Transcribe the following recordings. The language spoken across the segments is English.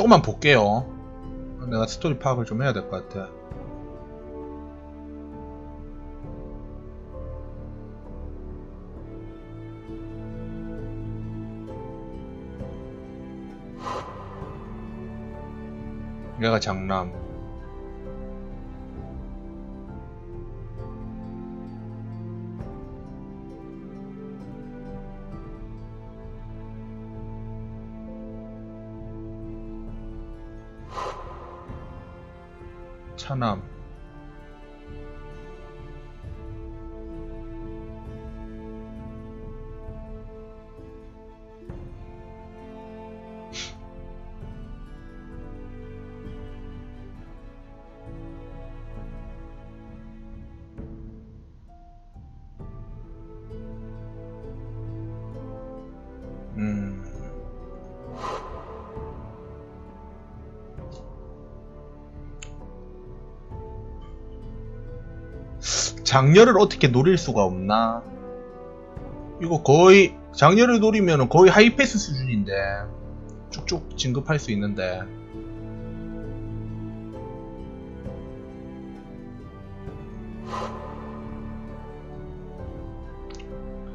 조금만 볼게요. 내가 스토리 파악을 좀 해야 될 것 같아. 얘가 장남. 차남. 장녀를 어떻게 노릴 수가 없나? 이거 거의 장녀를 노리면 거의 하이패스 수준인데 쭉쭉 진급할 수 있는데.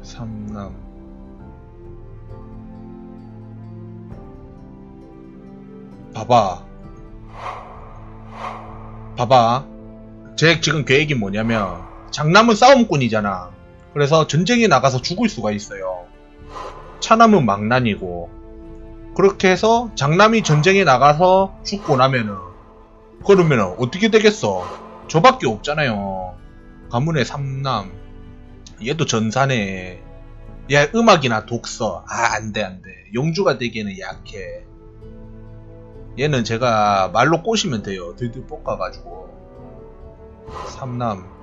삼남. 봐봐. 제 지금 계획이 뭐냐면 장남은 싸움꾼이잖아. 그래서 전쟁에 나가서 죽을 수가 있어요. 차남은 망난이고. 그렇게 해서 장남이 전쟁에 나가서 죽고 나면은 그러면은 어떻게 되겠어? 저밖에 없잖아요. 가문의 삼남. 얘도 전사네. 얘 음악이나 독서. 안돼. 용주가 되기에는 약해. 얘는 제가 말로 꼬시면 돼요. 들들 볶아가지고. 삼남.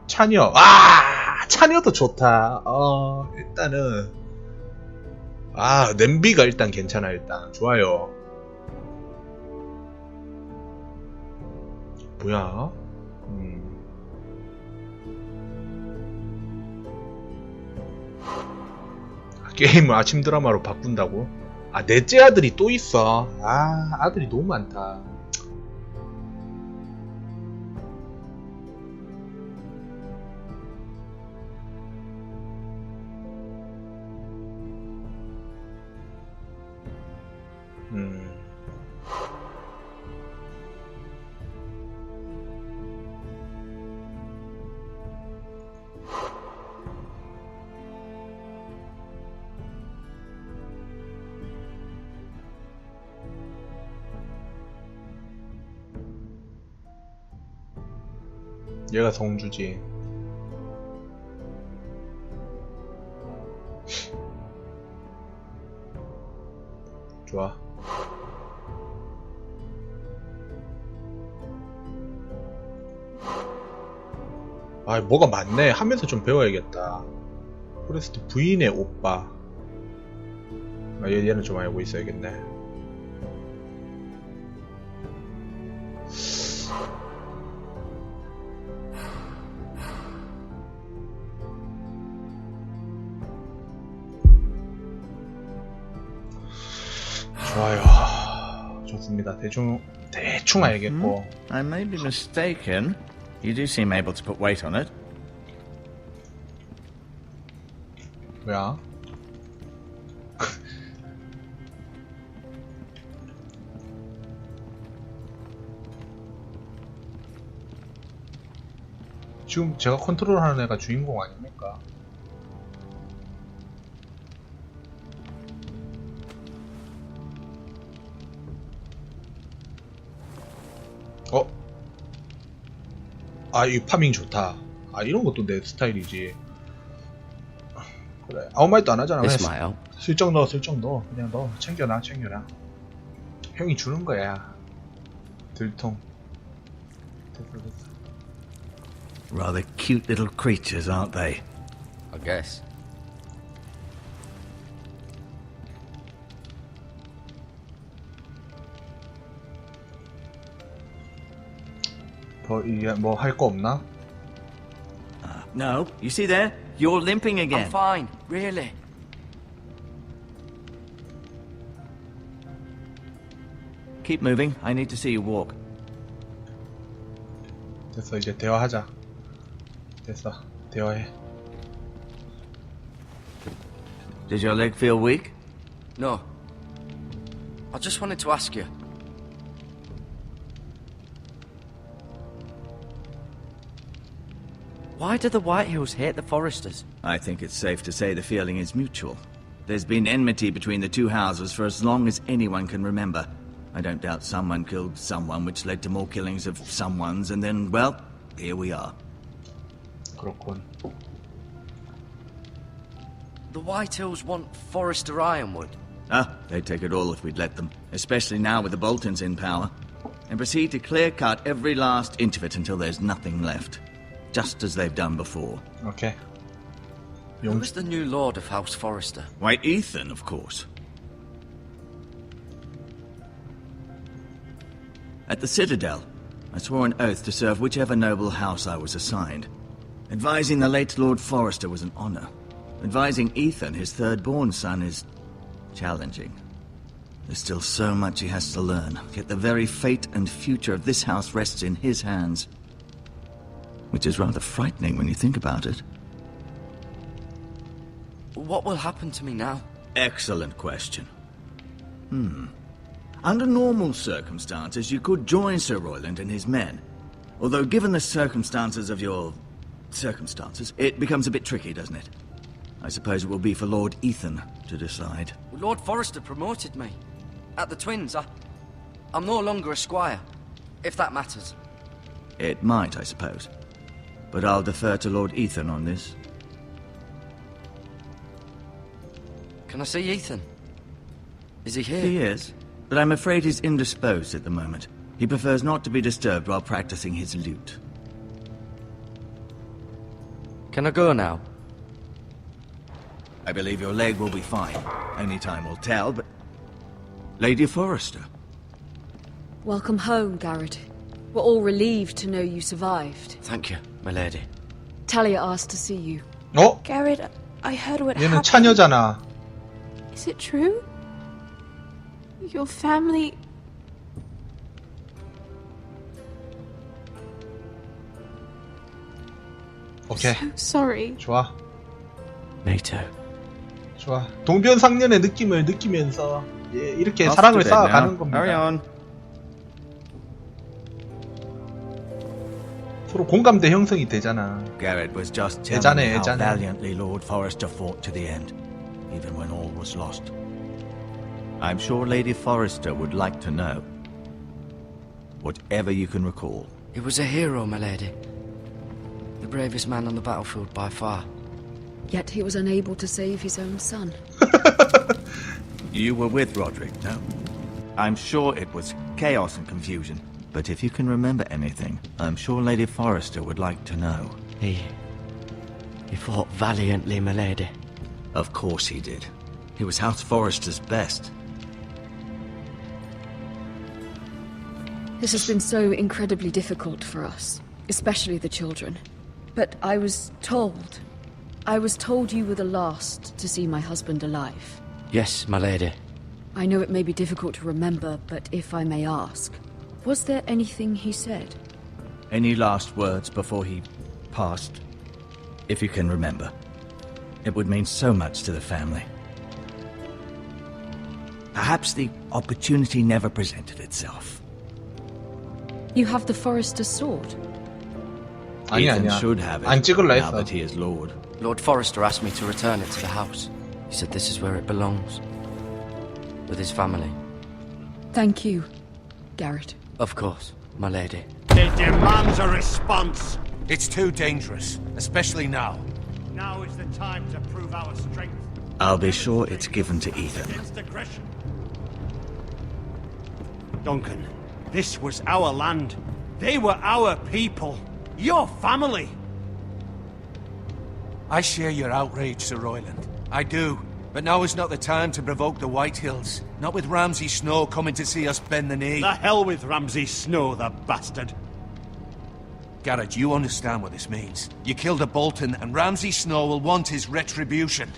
차녀. 차녀도 좋다. 일단은 냄비가 일단 괜찮아. 일단 좋아요. 뭐야? 게임을 아침 드라마로 바꾼다고? 넷째 아들이 또 있어. 아들이 너무 많다. 얘가 성주지. 좋아. 뭐가 많네. 하면서 좀 배워야겠다. 포레스트 부인의 오빠. 얘는 좀 알고 있어야겠네. 좋아요. 좋습니다. 대충 알겠고. I may be mistaken. You do seem able to put weight on it. 뭐야? 지금 제가 컨트롤하는 애가 주인공 아닙니까? 이 파밍 좋다. 이런 것도 내 스타일이지. 그래. 아무 말도 안 하잖아. 슬쩍 넣어. 그냥 넣어. 챙겨놔. 형이 주는 거야. 들통. 됐어. Rather cute little creatures, aren't they? I guess. 더 이게 뭐 할 거 없나? No, you see there? You're limping again. I'm fine, really. keep moving. I need to see you walk. 됐어, 이제 대화하자. 됐어, 대화해. Does your leg feel weak? No. I just wanted to ask you. Why do the Whitehills hate the Forresters? I think it's safe to say the feeling is mutual. There's been enmity between the two houses for as long as anyone can remember. I don't doubt someone killed someone, which led to more killings of someones, and then, well, here we are. 그렇군. The Whitehills want Forrester Ironwood. Ah, they'd take it all if we'd let them, especially now with the Boltons in power, and proceed to clear-cut every last inch of it until there's nothing left. Just as they've done before. 오케이. Who was the new lord of House Forrester? Why, Ethan, of course. At the Citadel, I swore an oath to serve whichever noble house I was assigned. Advising the late Lord Forrester was an honor. Advising Ethan, his third-born son, is challenging. There's still so much he has to learn, yet the very fate and future of this house rests in his hands. Which is rather frightening when you think about it. What will happen to me now? Excellent question. Under normal circumstances, you could join Sir Royland and his men. Although given the circumstances of your... circumstances, it becomes a bit tricky, doesn't it? I suppose it will be for Lord Ethan to decide. Lord Forrester promoted me. At the Twins, I'm no longer a squire, if that matters. It might, I suppose. But I'll defer to Lord Ethan on this. Can I see Ethan? Is he here? He is, but I'm afraid he's indisposed at the moment. He prefers not to be disturbed while practicing his lute. Can I go now? I believe your leg will be fine. Only time will tell, but... Lady Forrester. Welcome home, Garrett. We're all relieved to know you survived. Thank you, my lady. Talia asked to see you. 어? Garrett, I heard what 얘는 happened. 차녀잖아. Is it true? Your family... 오케이. So sorry. 좋아. Me too. 좋아. 동변상련의 느낌을 느끼면서 예, 이렇게 Off 사랑을 to bed 쌓아가는 now. 겁니다. Hurry on. 서로 공감대 형성이 되잖아. Garrett was just telling 애잔해, me how 애잔해. valiantly Lord Forrester fought to the end, even when all was lost. I'm sure Lady Forrester would like to know. Whatever you can recall. He was a hero, my lady. The bravest man on the battlefield by far. Yet he was unable to save his own son. You were with Roderick, no? I'm sure it was chaos and confusion. But if you can remember anything, I'm sure Lady Forrester would like to know. He fought valiantly, my lady. Of course he did. He was House Forrester's best. This has been so incredibly difficult for us, especially the children. But I was told you were the last to see my husband alive. Yes, my lady. I know it may be difficult to remember, but if I may ask, was there anything he said? Any last words before he passed? If you can remember. It would mean so much to the family. Perhaps the opportunity never presented itself. You have the Forrester's sword. Ethan 아니야. should have it 안 찍을라 now 했어. that he is Lord. Lord Forrester asked me to return it to the house. He said this is where it belongs. With his family. Thank you, Garrett. Of course, my lady. It demands a response. It's too dangerous, especially now. Now is the time to prove our strength. I'll be sure it's given to Ethan. Against aggression. Duncan, this was our land. They were our people. Your family. I share your outrage, Sir Royland. I do. But now is not the time to provoke the Whitehills. Not with Ramsay Snow coming to see us bend the knee. The hell with Ramsay Snow, the bastard. Garrett, you understand what this means. You killed a Bolton, and Ramsay Snow will want his retribution.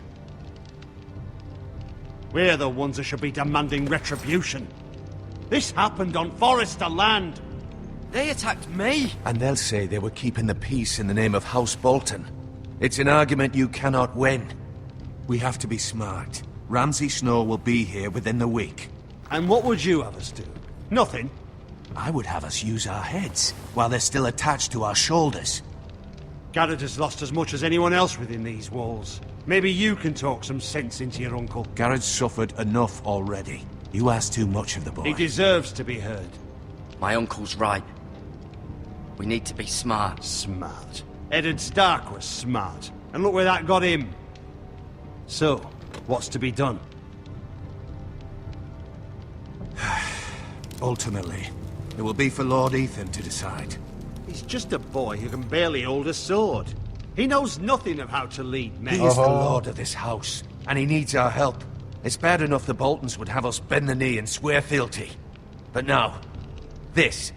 We're the ones that should be demanding retribution. This happened on Forrester land. They attacked me! And they'll say they were keeping the peace in the name of House Bolton. It's an argument you cannot win. We have to be smart. Ramsay Snow will be here within the week. And what would you have us do? Nothing. I would have us use our heads, while they're still attached to our shoulders. Garrett has lost as much as anyone else within these walls. Maybe you can talk some sense into your uncle. Garrett's suffered enough already. You ask too much of the boy. He deserves to be heard. My uncle's right. We need to be smart. Smart. Eddard Stark was smart. And look where that got him. So, what's to be done? Ultimately, it will be for Lord Ethan to decide. He's just a boy who can barely hold a sword. He knows nothing of how to lead men. He is the lord of this house, and he needs our help. It's bad enough the Boltons would have us bend the knee and swear fealty. But now, this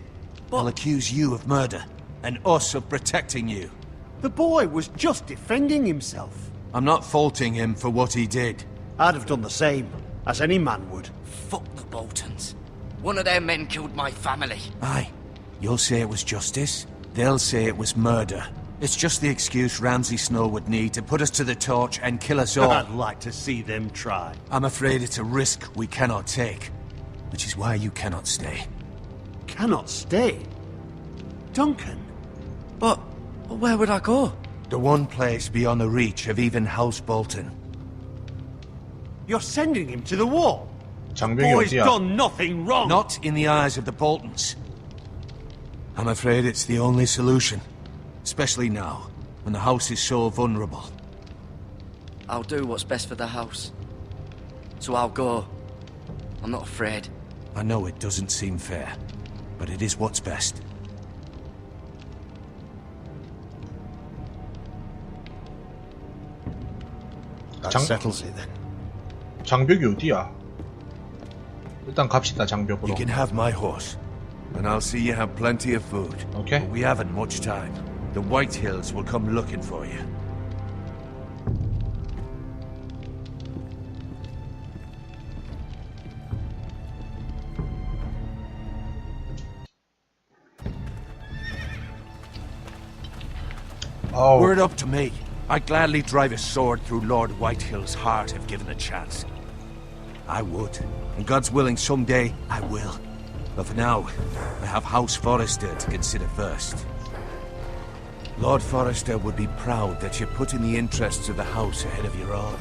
will accuse you of murder, and us of protecting you. The boy was just defending himself. I'm not faulting him for what he did. I'd have done the same, as any man would. Fuck the Boltons. One of their men killed my family. Aye. You'll say it was justice. They'll say it was murder. It's just the excuse Ramsay Snow would need to put us to the torch and kill us all. I'd like to see them try. I'm afraid it's a risk we cannot take. Which is why you cannot stay. Cannot stay? Duncan? But where would I go? The one place beyond the reach of even House Bolton. You're sending him to the wall? 장벽이 Boy's 어디야? done nothing wrong. Not in the eyes of the Boltons. I'm afraid it's the only solution. Especially now, when the house is so vulnerable. I'll do what's best for the house. So I'll go. I'm not afraid. I know it doesn't seem fair, but it is what's best. That 장- settles it then. 장벽이 어디야? 일단 갑시다, You 장벽으로. can have my horse, and I'll see you have plenty of food. Okay. But we haven't much time. The White Hills will come looking for you. Oh, Were it up to me, I'd gladly drive a sword through Lord Whitehill's heart if given the chance. I would, and God's willing someday I will. But for now, I have House Forrester to consider first. Lord Forrester would be proud that you're putting the interests of the house ahead of your own.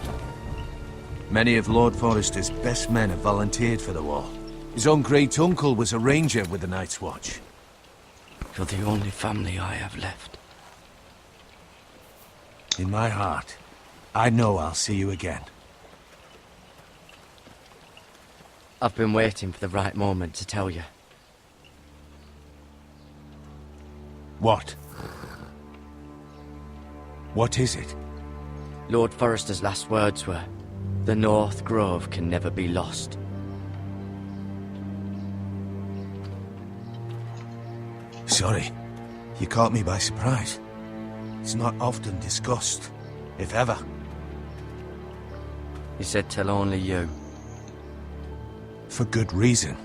Many of Lord Forrester's best men have volunteered for the war. His own great-uncle was a ranger with the Night's Watch. You're the only family I have left. In my heart, I know I'll see you again. I've been waiting for the right moment to tell you. What? What is it? Lord Forrester's last words were, "The North Grove can never be lost." Sorry, you caught me by surprise. It's not often discussed, if ever. He said tell only you. For good reason.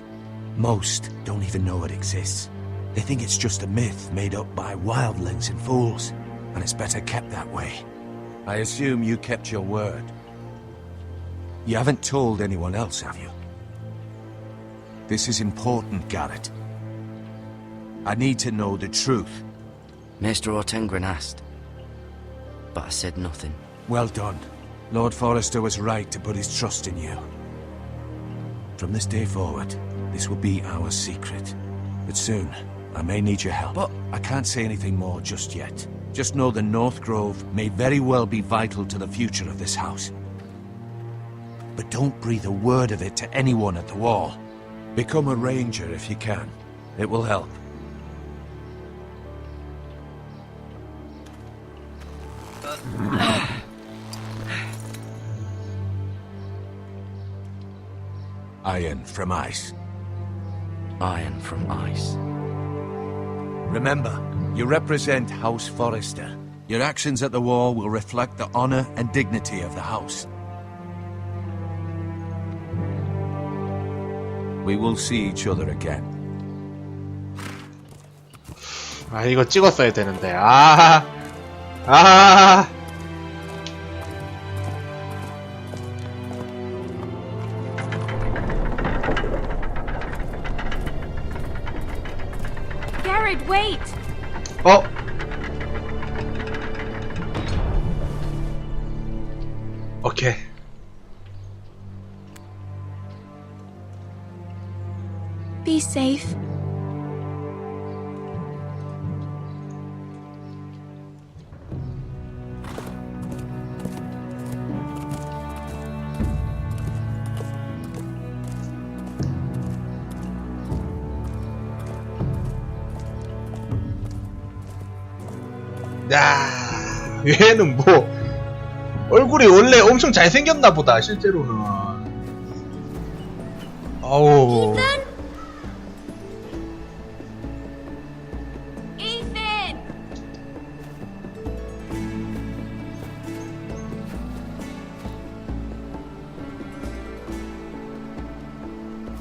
Most don't even know it exists. They think it's just a myth made up by wildlings and fools, and it's better kept that way. I assume you kept your word. You haven't told anyone else, have you? This is important, Garrett. I need to know the truth. Maester Ortengren asked, but I said nothing. Well done. Lord Forrester was right to put his trust in you. From this day forward, this will be our secret. But soon, I may need your help. But I can't say anything more just yet. Just know the North Grove may very well be vital to the future of this house. But don't breathe a word of it to anyone at the wall. Become a ranger if you can. It will help. Iron from ice. Iron from ice. Remember, you represent House Forrester. Your actions at the war will reflect the honor and dignity of the house. we will see each other again. 아, 이거 찍었어야 되는데. 아. Garrett, wait! 오케이. Be safe. 야, 얘는 뭐 얼굴이 원래 엄청 잘생겼나 보다 실제로는. 어우. Ethan!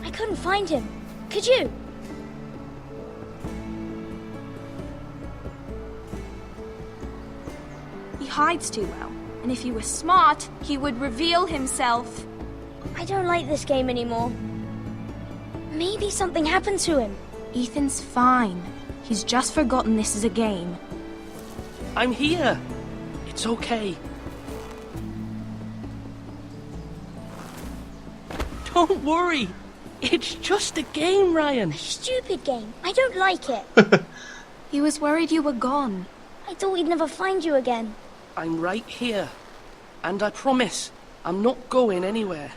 I couldn't find him. Could you? He hides too well, and if he were smart, he would reveal himself. I don't like this game anymore. Maybe something happened to him. Ethan's fine. He's just forgotten this is a game. I'm here. It's okay. Don't worry. It's just a game, Ryan. Stupid game. I don't like it. He was worried you were gone. I thought we'd never find you again. I'm right here. And I promise, I'm not going anywhere.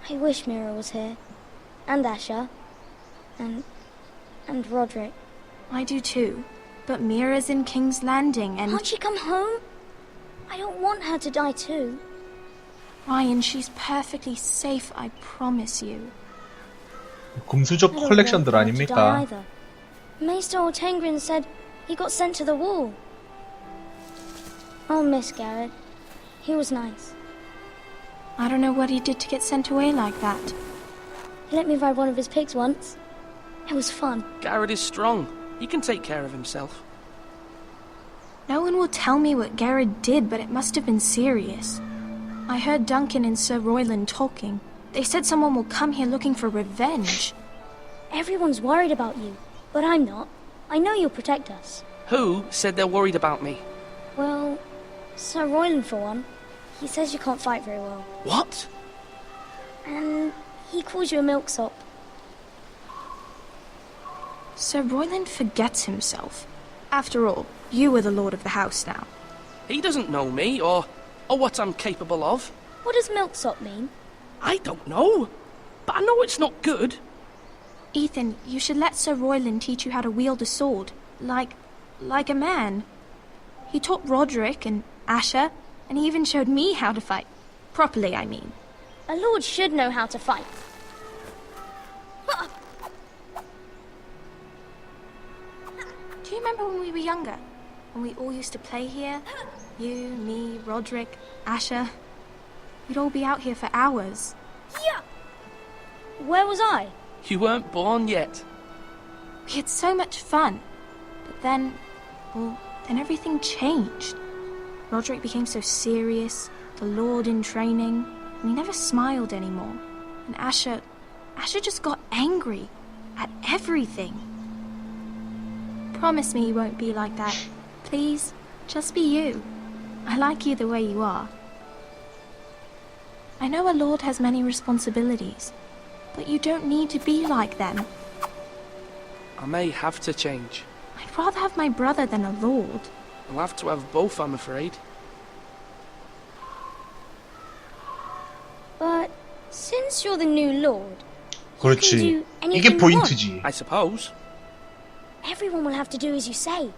I wish Mira was here. And Asher. And Roderick. I do too. But Mira's in King's Landing and... Can't she come home? I don't want her to die too. Ryan, she's perfectly safe, I promise you. 금수저 I don't 컬렉션들 want her to die 아닙니까? either. Maester Ortengrin said he got sent to the wall. I'll miss Garrett. He was nice. I don't know what he did to get sent away like that. He let me ride one of his pigs once. It was fun. Garrett is strong. He can take care of himself. No one will tell me what Garrett did, but it must have been serious. I heard Duncan and Sir Royland talking. They said someone will come here looking for revenge. Everyone's worried about you, but I'm not. I know you'll protect us. Who said they're worried about me? Well, Sir Royland for one. He says you can't fight very well. What? And he calls you a milksop. Sir Royland forgets himself. After all, you are the lord of the house now. He doesn't know me or what I'm capable of. What does milksop mean? I don't know. But I know it's not good. Ethan, you should let Sir Royland teach you how to wield a sword. Like a man. He taught Roderick and Asher, and he even showed me how to fight. Properly, I mean. A lord should know how to fight. Do you remember when we were younger? When we all used to play here? You, me, Roderick, Asher. We'd all be out here for hours. Yeah. Where was I? You weren't born yet. We had so much fun. But then, then everything changed. Roderick became so serious, the Lord in training, and he never smiled anymore. And Asher just got angry at everything. Promise me you won't be like that. Please, just be you. I like you the way you are. I know a lord has many responsibilities, but you don't need to be like them. I may have to change. I'd rather have my brother than a lord. I'll have to have both, I'm afraid. But since you're the new lord, 그렇지. you can do anything 이게 you 포인트지. I suppose. want. Everyone will have to do as you say.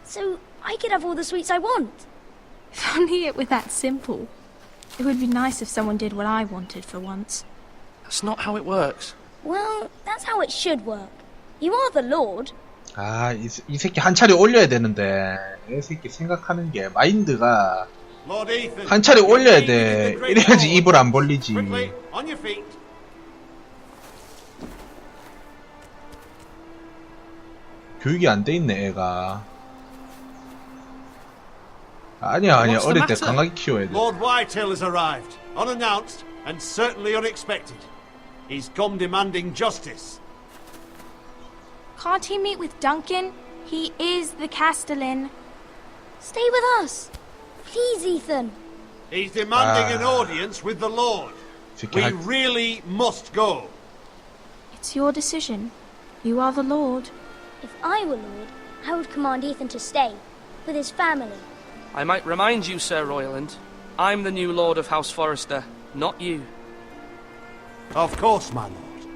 So I could have all the sweets I want. If only it were that simple. It would be nice if someone did what I wanted for once. That's not how it works. Well, that's how it should work. You are the lord. 아, 이 새끼 한 차례 올려야 되는데 이 새끼 생각하는 게 마인드가 Lord Ethan, 한 차례 올려야 돼. the great 이래야지 lord. 입을 안 벌리지. Quickly, on your feet. 교육이 안 돼 있네 애가. 아니야 What's the 어릴 때 matter? 강하게 키워야 돼. Lord Whitehill has arrived, unannounced and certainly unexpected. He's come demanding justice. Can't he meet with Duncan? He is the Castellan. Stay with us. Please, Ethan. He's demanding an audience with the Lord. We really must go. It's your decision. You are the Lord. If I were Lord, I would command Ethan to stay with his family. I might remind you, Sir Royland, I'm the new Lord of House Forrester, not you. Of course, my lord.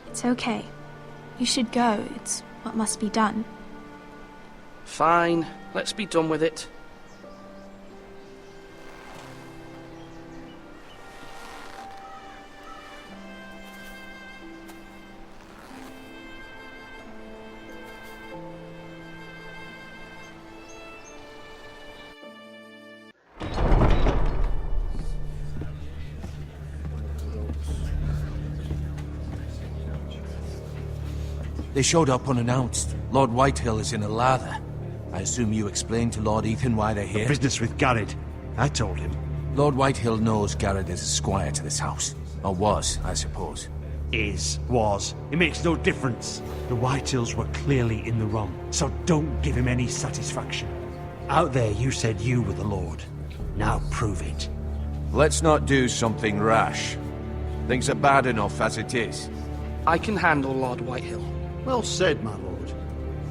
It's okay. You should go. It's what must be done. Fine, let's be done with it. They showed up unannounced. Lord Whitehill is in a lather. I assume you explained to Lord Ethan why they're here? Business with Garrett. I told him. Lord Whitehill knows Garrett is a squire to this house. Or was, I suppose. Was. It makes no difference. The Whitehills were clearly in the wrong, so don't give him any satisfaction. Out there you said you were the Lord. Now prove it. Let's not do something rash. Things are bad enough as it is. I can handle Lord Whitehill. Well said, my lord.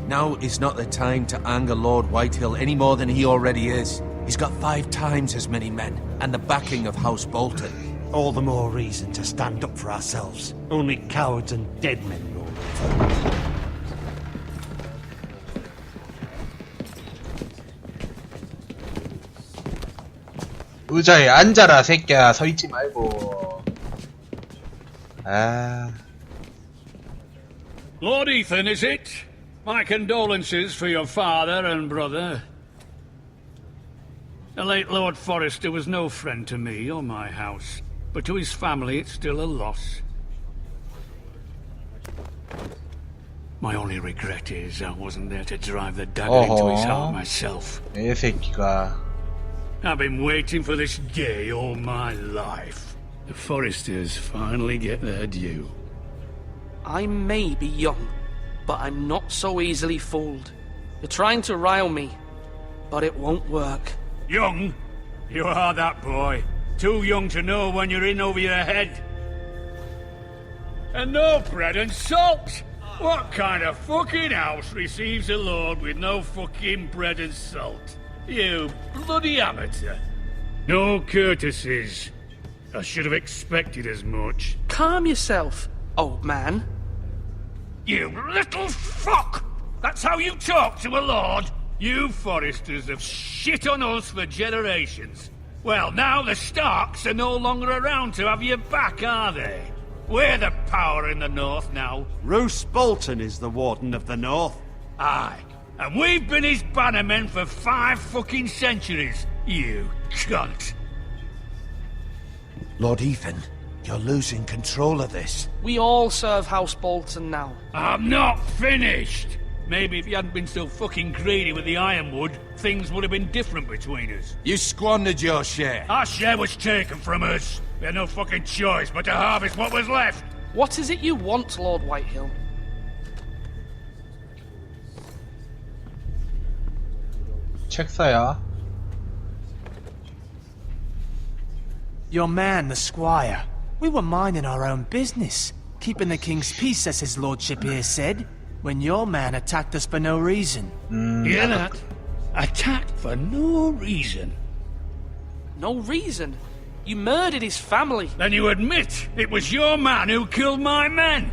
Now is not the time to anger Lord Whitehill any more than he already is. He's got 5 times as many men, and the backing of House Bolton. All the more reason to stand up for ourselves. Only cowards and dead men rule. 의자에 앉아라 새끼야. 서있지 말고. 아. Lord Ethan, is it? My condolences for your father and brother. The late Lord Forrester was no friend to me or my house, but to his family it's still a loss. My only regret is I wasn't there to drive the dagger into his heart myself. 이 새끼가. I've been waiting for this day all my life. The Forresters finally get their due. I may be young, but I'm not so easily fooled. You're trying to rile me, but it won't work. Young? You are that boy. Too young to know when you're in over your head. And no bread and salt! What kind of fucking house receives a lord with no fucking bread and salt? You bloody amateur. No courtesies. I should have expected as much. Calm yourself, old man. You little fuck! That's how you talk to a lord? You Forresters have shit on us for generations. Well, now the Starks are no longer around to have your back, are they? We're the power in the north now. Roose Bolton is the Warden of the North. Aye, and we've been his bannermen for 5 fucking centuries, you cunt. Lord Ethan, you're losing control of this. We all serve House Bolton now. I'm not finished! Maybe if you hadn't been so fucking greedy with the ironwood, things would have been different between us. You squandered your share. Our share was taken from us. We had no fucking choice but to harvest what was left. What is it you want, Lord Whitehill? 책사야. Your man, the squire. We were minding our own business, keeping the king's peace, as his lordship here said, when your man attacked us for no reason. Hear that? Attacked for no reason. No reason? You murdered his family. Then you admit it was your man who killed my men.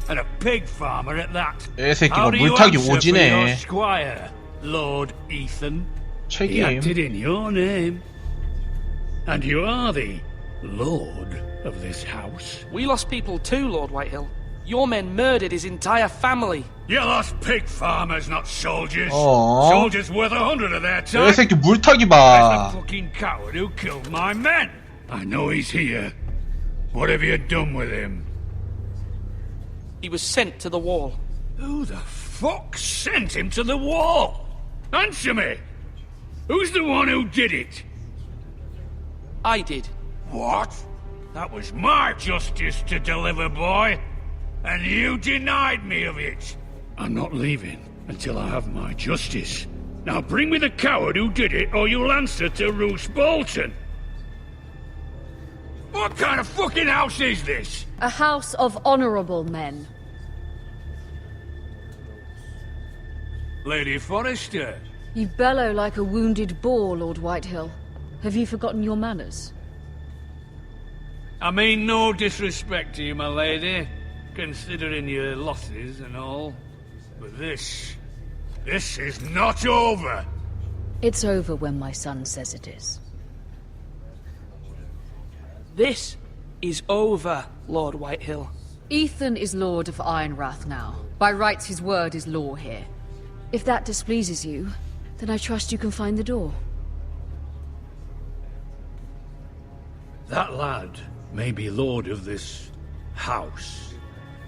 And a pig farmer at that. 이 새끼가 How do you 물타기 answer for 오지네. your squire, Lord Ethan? He acted 책임. in your name. And you are the lord of this house. We lost people too, Lord Whitehill. Your men murdered his entire family. You lost pig farmers, not soldiers. Oh. Soldiers worth 100 of their time. 이 새끼 물타기 There's 봐. the fucking coward who killed my men. I know he's here. What have you done with him? He was sent to the wall. Who the fuck sent him to the wall? Answer me! Who's the one who did it? I did. What? That was my justice to deliver, boy. And you denied me of it. I'm not leaving until I have my justice. Now bring me the coward who did it, or you'll answer to Roose Bolton. What kind of fucking house is this? A house of honorable men. Lady Forrester. You bellow like a wounded boar, Lord Whitehill. Have you forgotten your manners? I mean no disrespect to you, my lady, considering your losses and all. But this is not over. It's over when my son says it is. This is over, Lord Whitehill. Ethan is Lord of Ironrath now. By rights, his word is law here. If that displeases you, then I trust you can find the door. That lad may be lord of this house,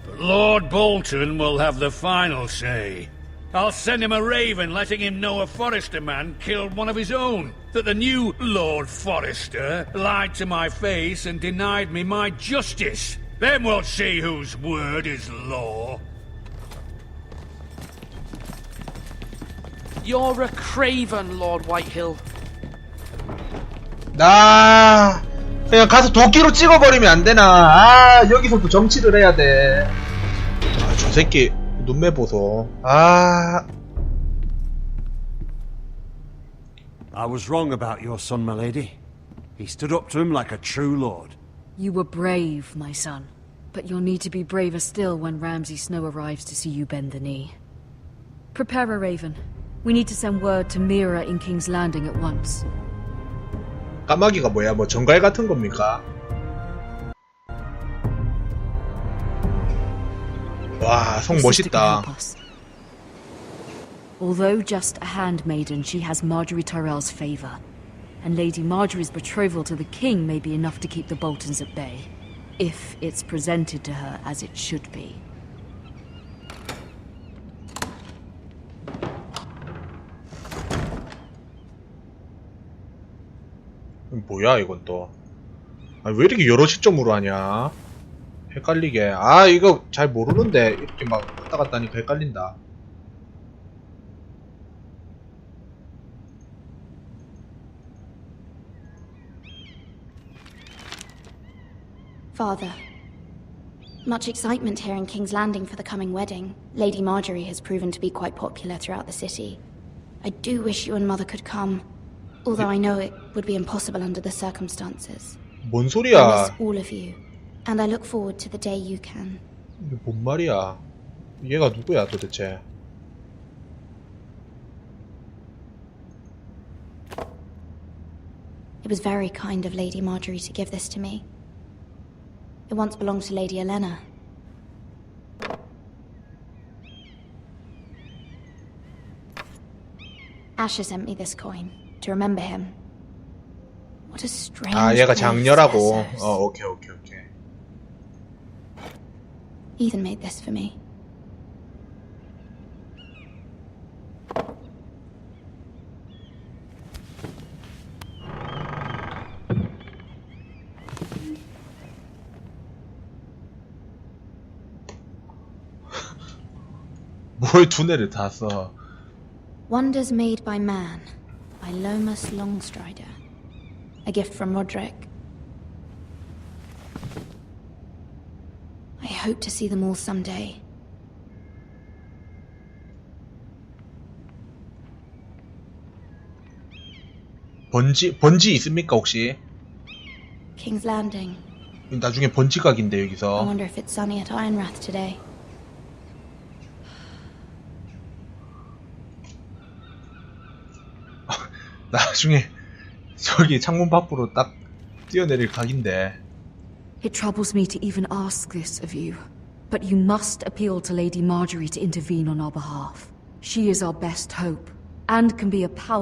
but Lord Bolton will have the final say. I'll send him a raven letting him know a Forrester man killed one of his own, that the new Lord Forrester lied to my face and denied me my justice. Then we'll see whose word is law. You're a craven, Lord Whitehill. 나 그냥 가서 도끼로 찍어버리면 안 되나? 아, 여기서 또 정치를 해야 돼. 아, 저 새끼 눈매 보소. 아. I was wrong about your son, my lady. He stood up to him like a true lord. You were brave, my son. But you'll need to be braver still when Ramsay Snow arrives to see you bend the knee. Prepare a raven. We need to send word to Mira in King's Landing at once. 까마귀가 뭐야? 뭐 정갈 같은 겁니까? 와, 성 멋있다. Although just a handmaiden, she has Marjorie Tyrell's favor. And Lady Marjorie's betrothal to the king may be enough to keep the Boltons at bay. If it's presented to her as it should be. 뭐야 이건 또. 아, 왜 이렇게 여러 시점으로 하냐? 헷갈리게. 아, 이거 잘 모르는데 이렇게 막 왔다 갔다 하니까 헷갈린다. Father, much excitement here in King's Landing for the coming wedding. Lady Marjorie has proven to be quite popular throughout the city. I do wish you and Mother could come, although I know it would be impossible under the circumstances. 뭔 I 소리야? miss all of you, and I look forward to the day you can. 이게 뭔 말이야? 얘가 누구야 도대체? It was very kind of Lady Marjorie to give this to me. It once belonged to Lady Elena. Asher sent me this coin to remember him. What a strange 아, 얘가 place, 장녀라고. Essos. 오케이. Ethan made this for me. 뭘 두뇌를 다 써. Wonders Made by Man by Lomas Longstrider. A gift from Roderick. I hope to see them all someday. 번지 있습니까 혹시? King's Landing. 나중에 번지각인데 I 여기서. wonder if it's sunny at Ironrath today. 나중에 저기 창문 밖으로 딱 뛰어내릴 각인데. It troubles me to even ask this of you, but you must appeal to Lady Marjorie to intervene on our behalf. She is our best hope, and can be a power